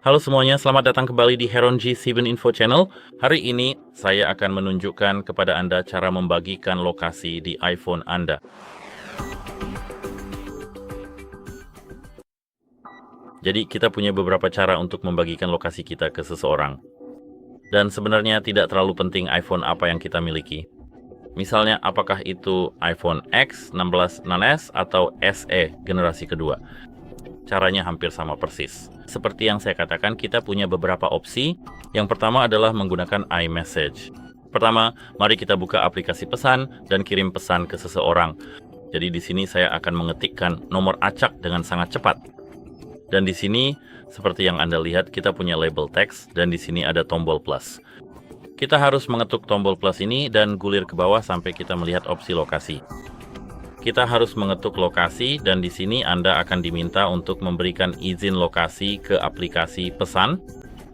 Halo semuanya, selamat datang kembali di Heron G7 Info Channel. Hari ini saya akan menunjukkan kepada Anda cara membagikan lokasi di iPhone Anda. Jadi kita punya beberapa cara untuk membagikan lokasi kita ke seseorang. Dan sebenarnya tidak terlalu penting iPhone apa yang kita miliki. Misalnya apakah itu iPhone X, 16, 6s, atau SE generasi kedua. Caranya hampir sama persis. Seperti yang saya katakan, kita punya beberapa opsi. Yang pertama adalah menggunakan iMessage. Pertama, mari kita buka aplikasi pesan dan kirim pesan ke seseorang. Jadi di sini saya akan mengetikkan nomor acak dengan sangat cepat. Dan di sini, seperti yang Anda lihat, kita punya label teks dan di sini ada tombol plus. Kita harus mengetuk tombol plus ini dan gulir ke bawah sampai kita melihat opsi lokasi. Kita harus mengetuk lokasi dan di sini Anda akan diminta untuk memberikan izin lokasi ke aplikasi pesan.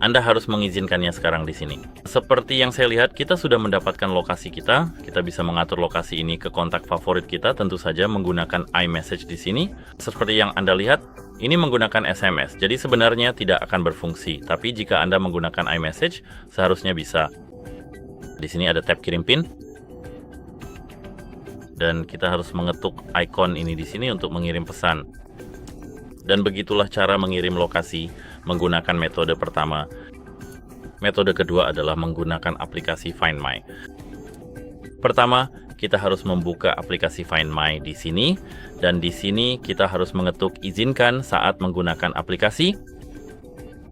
Anda harus mengizinkannya sekarang di sini. Seperti yang saya lihat, kita sudah mendapatkan lokasi kita. Kita bisa mengatur lokasi ini ke kontak favorit kita, tentu saja menggunakan iMessage di sini. Seperti yang Anda lihat, ini menggunakan SMS. Jadi sebenarnya tidak akan berfungsi, tapi jika Anda menggunakan iMessage, seharusnya bisa. Di sini ada tab kirim PIN. Dan kita harus mengetuk icon ini di sini untuk mengirim pesan. Dan begitulah cara mengirim lokasi menggunakan metode pertama. Metode kedua adalah menggunakan aplikasi Find My. Pertama, kita harus membuka aplikasi Find My di sini, dan di sini kita harus mengetuk izinkan saat menggunakan aplikasi.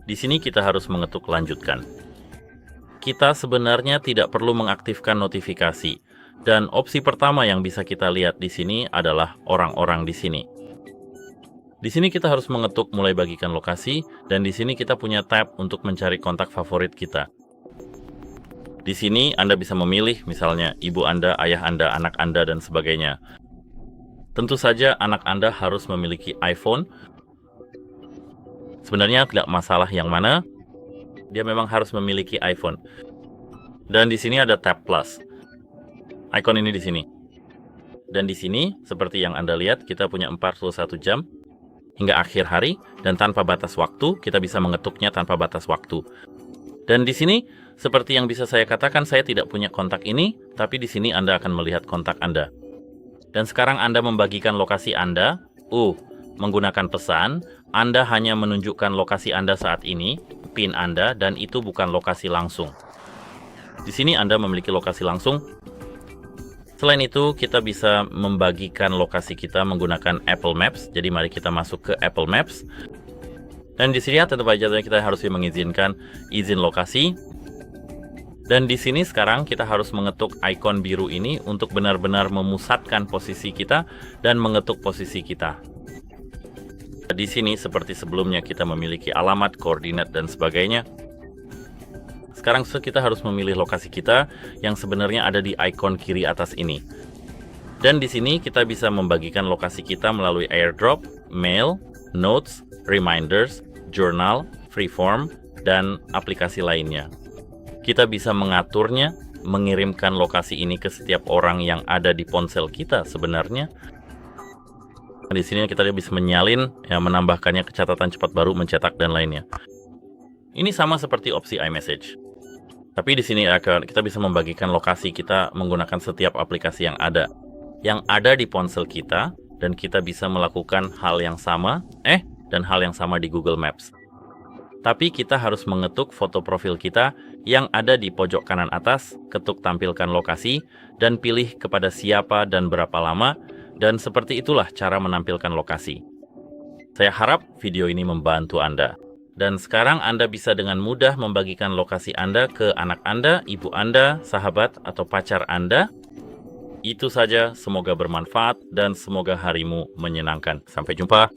Di sini kita harus mengetuk lanjutkan. Kita sebenarnya tidak perlu mengaktifkan notifikasi. Dan opsi pertama yang bisa kita lihat di sini adalah orang-orang di sini. Di sini kita harus mengetuk mulai bagikan lokasi, dan di sini kita punya tab untuk mencari kontak favorit kita. Di sini Anda bisa memilih misalnya ibu Anda, ayah Anda, anak Anda, dan sebagainya. Tentu saja anak Anda harus memiliki iPhone. Sebenarnya tidak masalah yang mana, dia memang harus memiliki iPhone. Dan di sini ada tab plus. Icon ini di sini. Dan di sini, seperti yang Anda lihat, kita punya 41 jam hingga akhir hari, dan tanpa batas waktu, kita bisa mengetuknya tanpa batas waktu. Dan di sini, seperti yang bisa saya katakan, saya tidak punya kontak ini, tapi di sini Anda akan melihat kontak Anda. Dan sekarang Anda membagikan lokasi Anda, menggunakan pesan, Anda hanya menunjukkan lokasi Anda saat ini, PIN Anda, dan itu bukan lokasi langsung. Di sini Anda memiliki lokasi langsung. Selain itu, kita bisa membagikan lokasi kita menggunakan Apple Maps. Jadi mari kita masuk ke Apple Maps. Dan di sini tentu saja kita harus mengizinkan izin lokasi. Dan di sini sekarang kita harus mengetuk ikon biru ini untuk benar-benar memusatkan posisi kita dan mengetuk posisi kita. Di sini seperti sebelumnya kita memiliki alamat, koordinat, dan sebagainya. Sekarang kita harus memilih lokasi kita yang sebenarnya ada di ikon kiri atas ini. Dan di sini kita bisa membagikan lokasi kita melalui AirDrop, Mail, Notes, Reminders, Journal, Freeform, dan aplikasi lainnya. Kita bisa mengaturnya, mengirimkan lokasi ini ke setiap orang yang ada di ponsel kita sebenarnya. Di sini kita bisa menyalin, menambahkannya ke catatan cepat baru, mencetak, dan lainnya. Ini sama seperti opsi iMessage. Tapi di sini kita bisa membagikan lokasi kita menggunakan setiap aplikasi yang ada di ponsel kita, dan kita bisa melakukan hal yang sama, dan hal yang sama di Google Maps. Tapi kita harus mengetuk foto profil kita yang ada di pojok kanan atas, ketuk tampilkan lokasi, dan pilih kepada siapa dan berapa lama, dan seperti itulah cara menampilkan lokasi. Saya harap video ini membantu Anda. Dan sekarang Anda bisa dengan mudah membagikan lokasi Anda ke anak Anda, ibu Anda, sahabat, atau pacar Anda. Itu saja, semoga bermanfaat dan semoga harimu menyenangkan. Sampai jumpa.